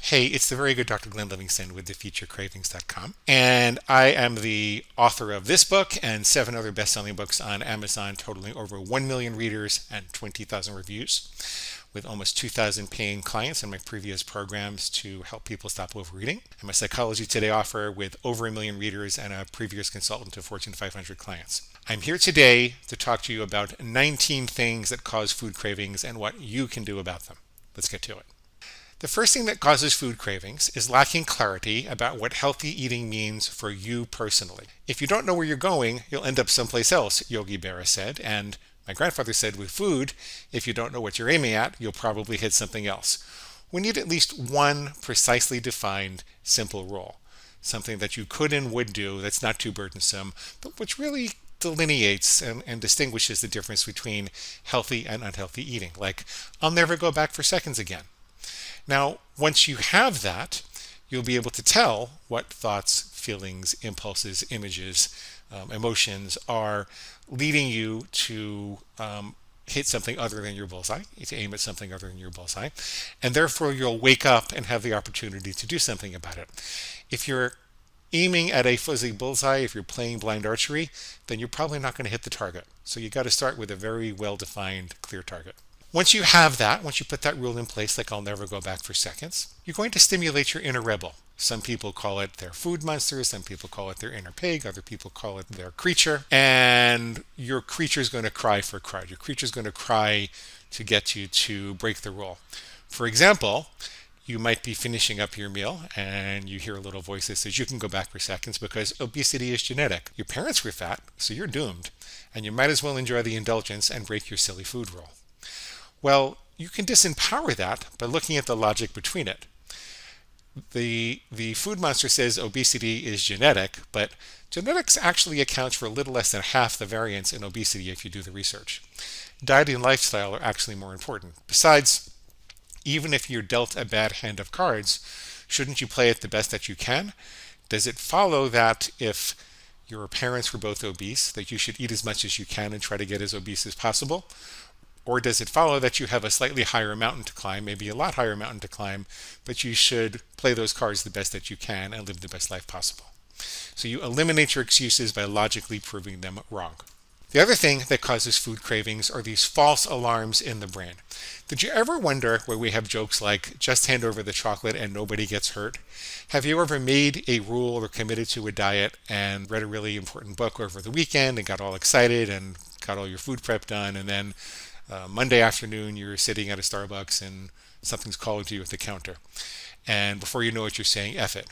Hey, it's the very good Dr. Glenn Livingston with thefuturecravings.com. And I am the author of this book and 7 other best-selling books on Amazon, totaling over 1 million readers and 20,000 reviews, with almost 2,000 paying clients in my previous programs to help people stop overeating. I'm a Psychology Today author with over 1 million readers and a previous consultant to Fortune 500 clients. I'm here today to talk to you about 19 things that cause food cravings and what you can do about them. Let's get to it. The first thing that causes food cravings is lacking clarity about what healthy eating means for you personally. If you don't know where you're going, you'll end up someplace else, Yogi Berra said. And my grandfather said with food, if you don't know what you're aiming at, you'll probably hit something else. We need at least one precisely defined, simple rule. Something that you could and would do that's not too burdensome, but which really delineates and distinguishes the difference between healthy and unhealthy eating. Like, I'll never go back for seconds again. Now, once you have that, you'll be able to tell what thoughts, feelings, impulses, images, emotions are leading you to hit something other than your bullseye, to aim at something other than your bullseye, and therefore you'll wake up and have the opportunity to do something about it. If you're aiming at a fuzzy bullseye, if you're playing blind archery, then you're probably not going to hit the target. So you got to start with a very well-defined, clear target. Once you have that, once you put that rule in place, like I'll never go back for seconds, you're going to stimulate your inner rebel. Some people call it their food monster, some people call it their inner pig, other people call it their creature, and your creature is going to cry for crud. Your creature is going to cry to get you to break the rule. For example, you might be finishing up your meal and you hear a little voice that says you can go back for seconds because obesity is genetic. Your parents were fat, so you're doomed, and you might as well enjoy the indulgence and break your silly food rule. Well, you can disempower that by looking at the logic between it. The food monster says obesity is genetic, but genetics actually accounts for a little less than half the variance in obesity if you do the research. Diet and lifestyle are actually more important. Besides, even if you're dealt a bad hand of cards, shouldn't you play it the best that you can? Does it follow that if your parents were both obese, that you should eat as much as you can and try to get as obese as possible? Or does it follow that you have a slightly higher mountain to climb, maybe a lot higher mountain to climb, but you should play those cards the best that you can and live the best life possible? So you eliminate your excuses by logically proving them wrong. The other thing that causes food cravings are these false alarms in the brain. Did you ever wonder where we have jokes like, just hand over the chocolate and nobody gets hurt? Have you ever made a rule or committed to a diet and read a really important book over the weekend and got all excited and got all your food prep done, and then Monday afternoon, you're sitting at a Starbucks and something's calling to you at the counter. And before you know it, you're saying, F it.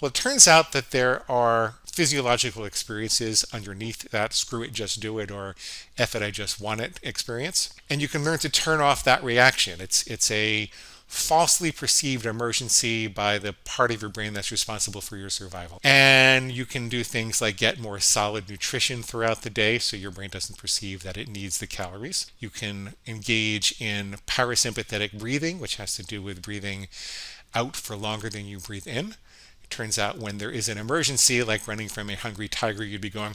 Well, it turns out that there are physiological experiences underneath that screw it, just do it, or F it, I just want it experience. And you can learn to turn off that reaction. It's a falsely perceived emergency by the part of your brain that's responsible for your survival. And you can do things like get more solid nutrition throughout the day so your brain doesn't perceive that it needs the calories. You can engage in parasympathetic breathing, which has to do with breathing out for longer than you breathe in. It turns out when there is an emergency, like running from a hungry tiger, you'd be going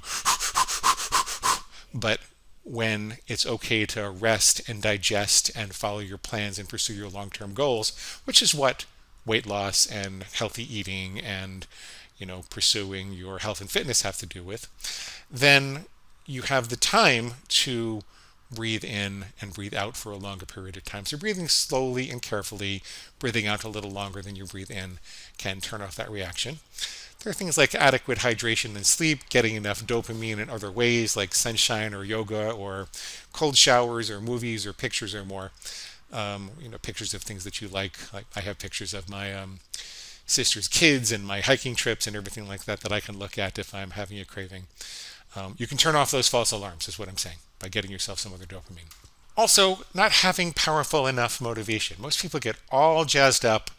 but when it's okay to rest and digest and follow your plans and pursue your long-term goals, which is what weight loss and healthy eating and pursuing your health and fitness have to do with, then you have the time to breathe in and breathe out for a longer period of time. So breathing slowly and carefully, breathing out a little longer than you breathe in, can turn off that reaction. There are things like adequate hydration and sleep, getting enough dopamine in other ways like sunshine or yoga or cold showers or movies or pictures or more. Pictures of things that you like. Like I have pictures of my sister's kids and my hiking trips and everything like that I can look at if I'm having a craving. You can turn off those false alarms, is what I'm saying, by getting yourself some other dopamine. Also, not having powerful enough motivation. Most people get all jazzed up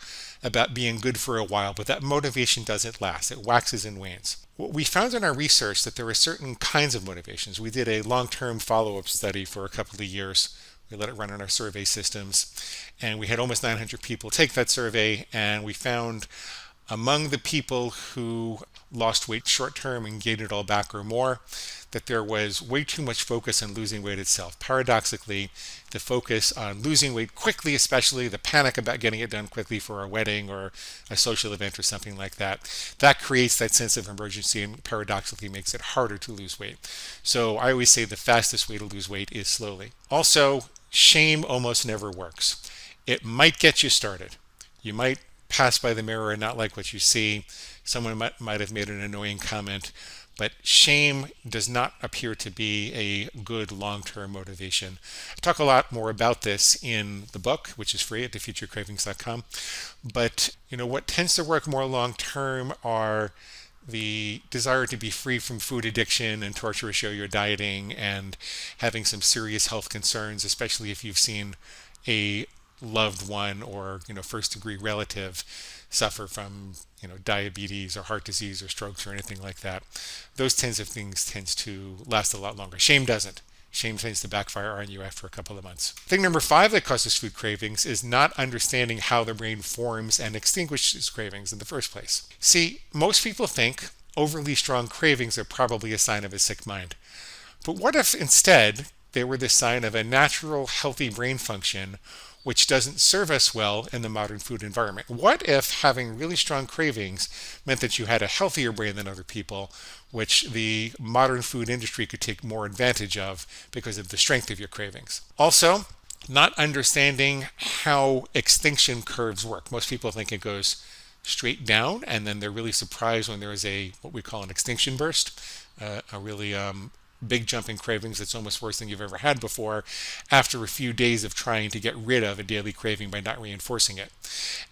about being good for a while, but that motivation doesn't last. It waxes and wanes. What we found in our research that there are certain kinds of motivations. We did a long-term follow-up study for a couple of years. We let it run on our survey systems, and we had almost 900 people take that survey, and we found among the people who lost weight short term and gained it all back or more, that there was way too much focus on losing weight itself. Paradoxically, the focus on losing weight quickly, especially the panic about getting it done quickly for a wedding or a social event or something like that, that creates that sense of emergency and paradoxically makes it harder to lose weight. So I always say the fastest way to lose weight is slowly. Also, shame almost never works. It might get you started. You might pass by the mirror and not like what you see. Someone might have made an annoying comment, but shame does not appear to be a good long-term motivation. I talk a lot more about this in the book, which is free at defeatyourcravings.com. But what tends to work more long-term are the desire to be free from food addiction and torturous yo-yo dieting and having some serious health concerns, especially if you've seen a loved one or first degree relative suffer from diabetes or heart disease or strokes or anything like that. Those kinds of things tends to last a lot longer. Shame doesn't. Shame tends to backfire on you after a couple of months. Thing number 5 that causes food cravings is not understanding how the brain forms and extinguishes cravings in the first place. See, most people think overly strong cravings are probably a sign of a sick mind. But what if instead they were the sign of a natural, healthy brain function which doesn't serve us well in the modern food environment? What if having really strong cravings meant that you had a healthier brain than other people, which the modern food industry could take more advantage of because of the strength of your cravings? Also, not understanding how extinction curves work. Most people think it goes straight down, and then they're really surprised when there is what we call an extinction burst, a really big jump in cravings that's almost worse than you've ever had before after a few days of trying to get rid of a daily craving by not reinforcing it.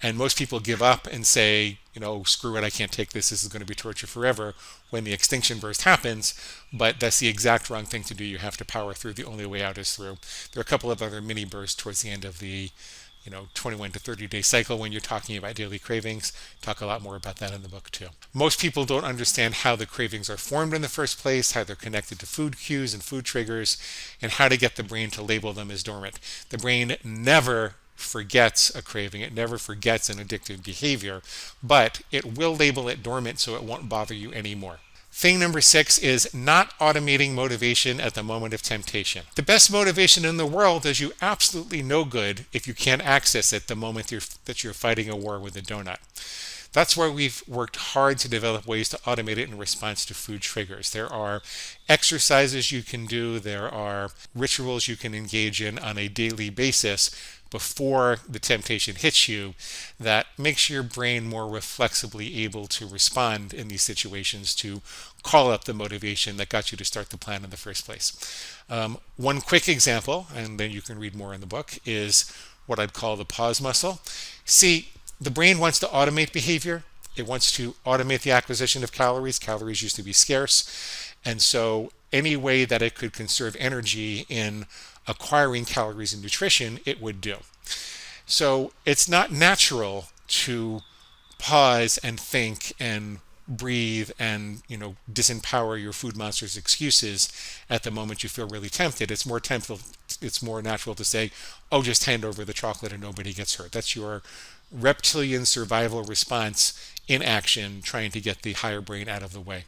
And most people give up and say, screw it, I can't take this is going to be torture forever when the extinction burst happens, but that's the exact wrong thing to do. You have to power through. The only way out is through. There are a couple of other mini bursts towards the end of the 21 to 30 day cycle when you're talking about daily cravings. Talk a lot more about that in the book too. Most people don't understand how the cravings are formed in the first place, how they're connected to food cues and food triggers, and how to get the brain to label them as dormant. The brain never forgets a craving. It never forgets an addictive behavior, but it will label it dormant so it won't bother you anymore. Thing number 6 is not automating motivation at the moment of temptation. The best motivation in the world does you absolutely no good if you can't access it the moment that you're fighting a war with a donut. That's why we've worked hard to develop ways to automate it in response to food triggers. There are exercises you can do, there are rituals you can engage in on a daily basis before the temptation hits you that makes your brain more reflexively able to respond in these situations to call up the motivation that got you to start the plan in the first place. One quick example, and then you can read more in the book, is what I'd call the pause muscle. See, the brain wants to automate behavior. It wants to automate the acquisition of calories. Calories used to be scarce. And so any way that it could conserve energy in acquiring calories and nutrition, it would do. So it's not natural to pause and think and breathe and disempower your food monster's excuses at the moment you feel really tempted. It's more natural to say, oh, just hand over the chocolate and nobody gets hurt. That's your reptilian survival response in action, trying to get the higher brain out of the way.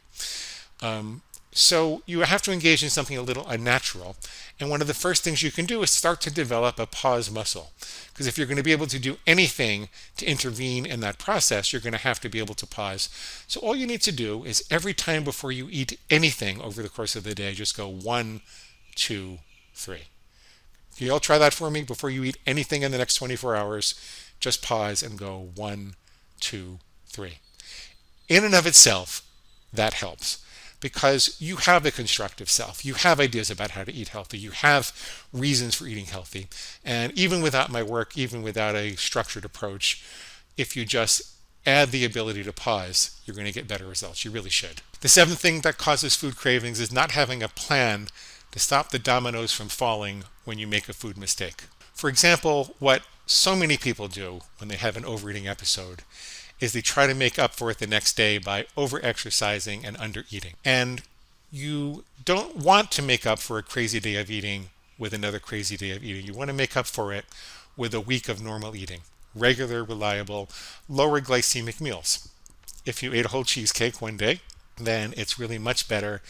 So you have to engage in something a little unnatural. And one of the first things you can do is start to develop a pause muscle. Because if you're going to be able to do anything to intervene in that process, you're going to have to be able to pause. So all you need to do is every time before you eat anything over the course of the day, just go 1, 2, 3. Can you all try that for me? Before you eat anything in the next 24 hours, just pause and go 1, 2, 3. In and of itself, that helps. Because you have a constructive self. You have ideas about how to eat healthy. You have reasons for eating healthy. And even without my work, even without a structured approach, if you just add the ability to pause, you're going to get better results. You really should. The 7th thing that causes food cravings is not having a plan to stop the dominoes from falling when you make a food mistake. For example, what so many people do when they have an overeating episode is they try to make up for it the next day by over-exercising and under-eating. And you don't want to make up for a crazy day of eating with another crazy day of eating. You want to make up for it with a week of normal eating, regular, reliable, lower glycemic meals. if you ate a whole cheesecake one day, then it's really much better.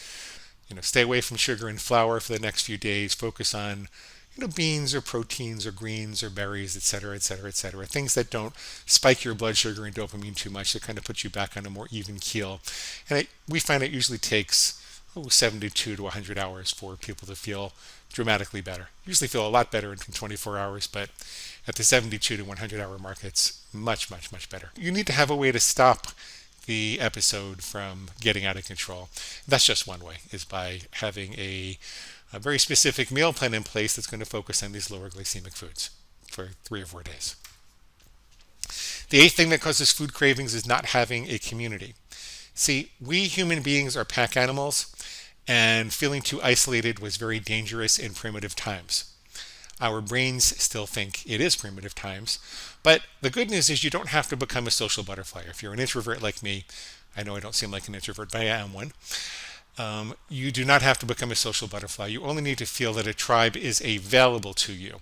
Stay away from sugar and flour for the next few days. Focus on beans or proteins or greens or berries, etc., etc., etc. Things that don't spike your blood sugar and dopamine too much, that kind of put you back on a more even keel. And we find it usually takes 72 to 100 hours for people to feel dramatically better. Usually feel a lot better in 24 hours, but at the 72 to 100 hour mark, it's much, much, much better. You need to have a way to stop the episode from getting out of control. That's just one way, is by having a very specific meal plan in place that's going to focus on these lower glycemic foods for 3 or 4 days. The eighth thing that causes food cravings is not having a community. See, we human beings are pack animals, and feeling too isolated was very dangerous in primitive times. Our brains still think it is primitive times, but the good news is you don't have to become a social butterfly. If you're an introvert like me, I know I don't seem like an introvert, but I am one. You do not have to become a social butterfly. You only need to feel that a tribe is available to you.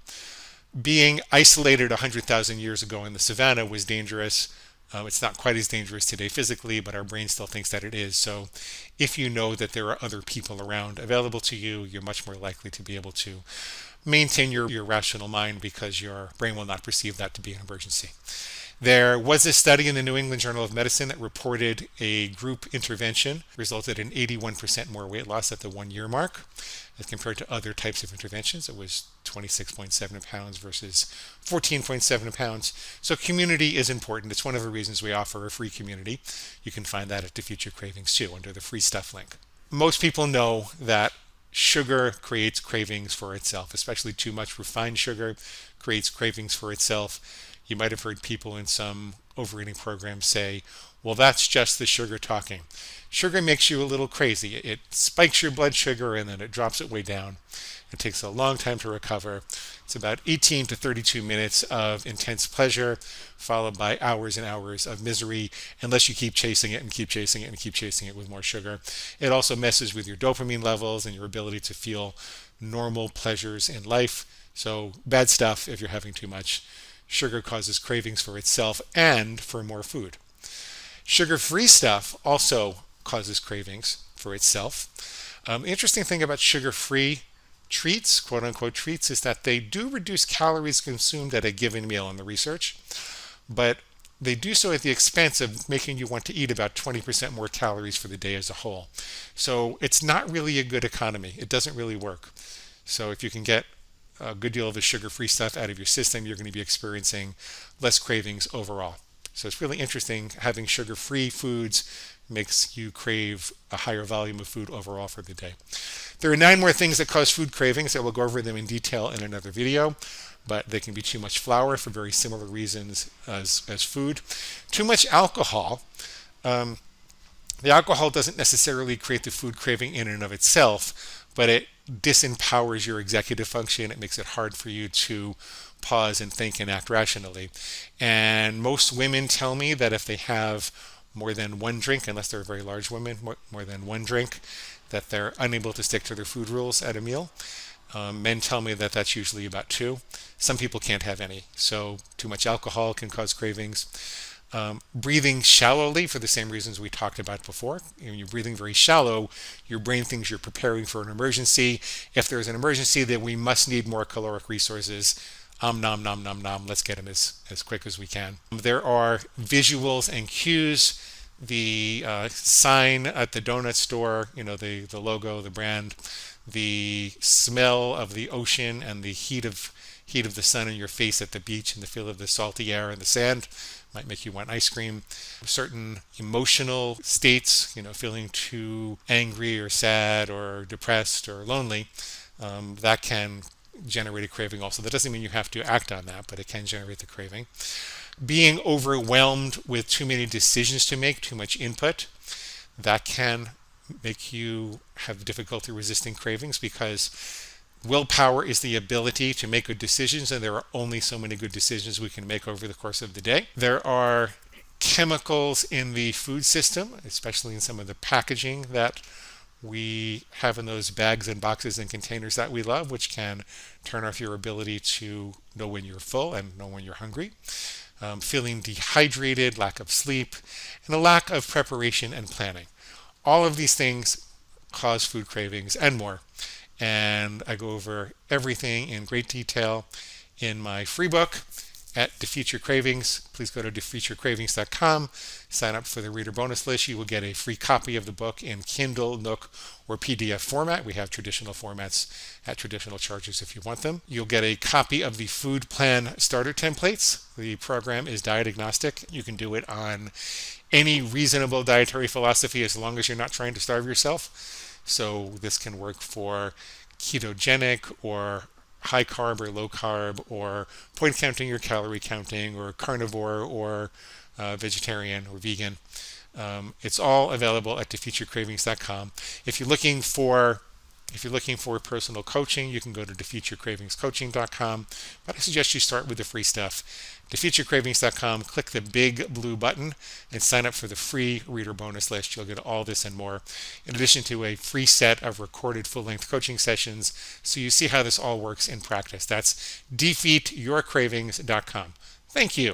Being isolated 100,000 years ago in the savannah was dangerous. It's not quite as dangerous today physically, but our brain still thinks that it is. So if you know that there are other people around available to you, you're much more likely to be able to maintain your rational mind, because your brain will not perceive that to be an emergency. There was a study in the New England Journal of Medicine that reported a group intervention resulted in 81% more weight loss at the 1 year mark as compared to other types of interventions. It was 26.7 pounds versus 14.7 pounds. So community is important. It's one of the reasons we offer a free community. You can find that at the Future Cravings too, under the free stuff link. Most people know that sugar creates cravings for itself, especially too much refined sugar creates cravings for itself. You might have heard people in some overeating programs say, well, that's just the sugar talking. Sugar makes you a little crazy. It spikes your blood sugar and then it drops it way down. It takes a long time to recover. It's about 18 to 32 minutes of intense pleasure, followed by hours and hours of misery, unless you keep chasing it and keep chasing it and keep chasing it with more sugar. It also messes with your dopamine levels and your ability to feel normal pleasures in life. So bad stuff if you're having too much. Sugar causes cravings for itself and for more food. Sugar-free stuff also causes cravings for itself. The interesting thing about sugar-free treats, quote-unquote treats, is that they do reduce calories consumed at a given meal in the research, but they do so at the expense of making you want to eat about 20% more calories for the day as a whole. So it's not really a good economy. It doesn't really work. So if you can get a good deal of the sugar-free stuff out of your system, you're going to be experiencing less cravings overall. So it's really interesting. Having sugar-free foods makes you crave a higher volume of food overall for the day. There are 9 more things that cause food cravings. I will go over them in detail in another video, but they can be too much flour for very similar reasons as food. Too much alcohol. The alcohol doesn't necessarily create the food craving in and of itself, but it disempowers your executive function. It makes it hard for you to pause and think and act rationally. And most women tell me that if they have more than one drink, unless they're very large women, more than one drink, that they're unable to stick to their food rules at a meal. Men tell me that that's usually about 2. Some people can't have any. So too much alcohol can cause cravings. Breathing shallowly for the same reasons we talked about before. When you're breathing very shallow, your brain thinks you're preparing for an emergency. If there's an emergency, then we must need more caloric resources. Nom, nom, nom, nom. Let's get them as quick as we can. There are visuals and cues. The sign at the donut store, the logo, the brand, the smell of the ocean and the heat of the sun in your face at the beach and the feel of the salty air and the sand might make you want ice cream. Certain emotional states, feeling too angry or sad or depressed or lonely, that can generate a craving also. That doesn't mean you have to act on that, but it can generate the craving. Being overwhelmed with too many decisions to make, too much input, that can make you have difficulty resisting cravings, because willpower is the ability to make good decisions, and there are only so many good decisions we can make over the course of the day. There are chemicals in the food system, especially in some of the packaging that we have in those bags and boxes and containers that we love, which can turn off your ability to know when you're full and know when you're hungry. feeling dehydrated, lack of sleep, and a lack of preparation and planning. All of these things cause food cravings and more. And I go over everything in great detail in my free book at Defeat Your Cravings. Please go to defeatyourcravings.com, sign up for the reader bonus list. You will get a free copy of the book in Kindle, Nook, or PDF format. We have traditional formats at traditional charges if you want them. You'll get a copy of the food plan starter templates. The program is diet agnostic. You can do it on any reasonable dietary philosophy as long as you're not trying to starve yourself. So this can work for ketogenic or high carb or low carb, or point counting or calorie counting, or carnivore or vegetarian or vegan. It's all available at defeatyourcravings.com. If you're looking for personal coaching, you can go to defeatyourcravingscoaching.com. But I suggest you start with the free stuff. Defeatyourcravings.com, click the big blue button and sign up for the free reader bonus list. You'll get all this and more, in addition to a free set of recorded full-length coaching sessions, so you see how this all works in practice. That's defeatyourcravings.com. Thank you.